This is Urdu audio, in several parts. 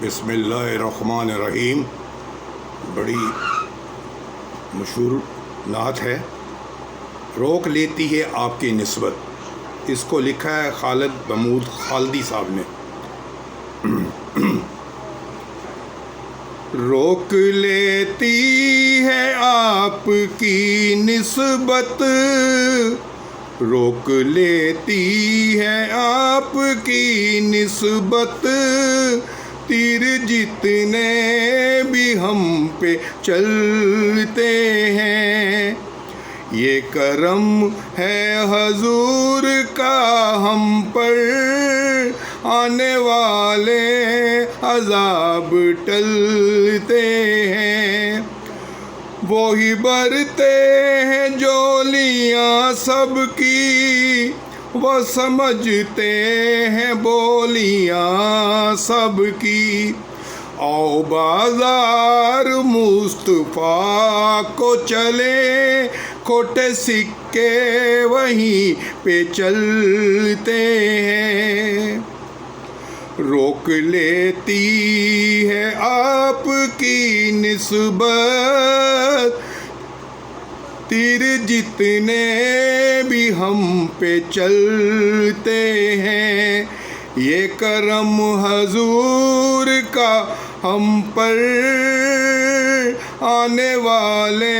بسم اللہ الرحمن الرحیم بڑی مشہور نعت ہے. روک لیتی ہے آپ کی نسبت. اس کو لکھا ہے خالد محمود خالدی صاحب نے. روک لیتی ہے آپ کی نسبت، روک لیتی ہے آپ کی نسبت، تیر جتنے بھی ہم پہ چلتے ہیں. یہ کرم ہے حضور کا ہم پر، آنے والے عذاب ٹلتے ہیں. وہی برتے ہیں جولیاں سب کی، وہ سمجھتے ہیں بولیاں سب کی. آؤ بازار مصطفیٰ کو چلے، کھوٹے سکے وہیں پہ چلتے ہیں. روک لیتی ہے آپ کی نسبت، تیر جتنے بھی ہم پہ چلتے ہیں. یہ کرم حضور کا ہم پر، آنے والے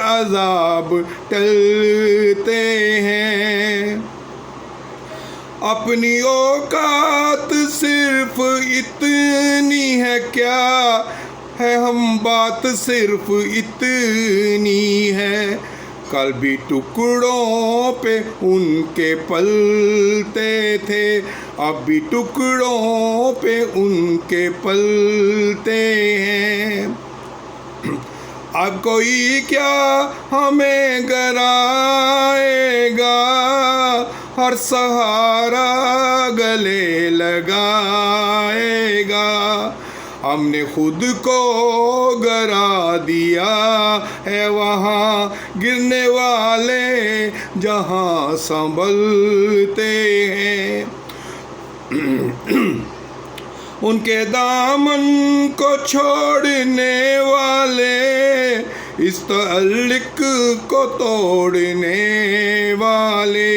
عذاب ٹلتے ہیں. اپنی اوقات صرف اتنی ہے کیا ہے، ہم بات صرف اتنی ہے. کل بھی ٹکڑوں پہ ان کے پلتے تھے، اب بھی ٹکڑوں پہ ان کے پلتے ہیں. اب کوئی کیا ہمیں گرائے گا، ہر سہارا گلے لگائے گا. ہم نے خود کو گرا دیا ہے، وہاں گرنے والے جہاں سنبھلتے ہیں. ان کے دامن کو چھوڑنے والے، اس تعلق کو توڑنے والے،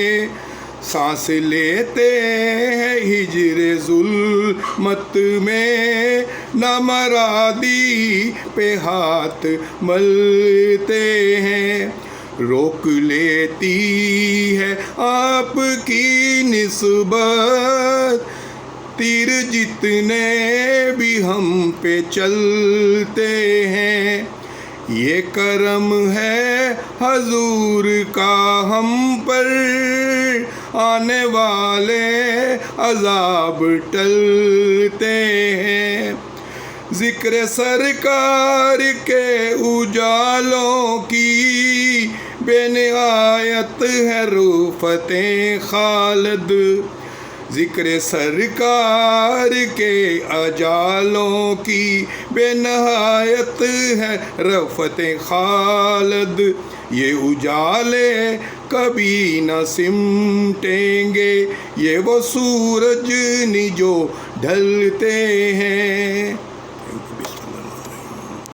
سانس لیتے ہیں ہجر ظلمت میں، نامرادی پہ ہاتھ ملتے ہیں. روک لیتی ہے آپ کی نسبت، تیر جتنے بھی ہم پہ چلتے ہیں. یہ کرم ہے حضور کا ہم پر، آنے والے عذاب ٹلتے ہیں. ذکر سرکار کے اجالوں کی بے نہایت ہے رفتیں خالد. ذکر سرکار کے اجالوں کی بے نہایت ہے رفت خالد. یہ اجالے کبھی نہ سمٹیں گے، یہ وہ سورج نہیں جو ڈھلتے ہیں.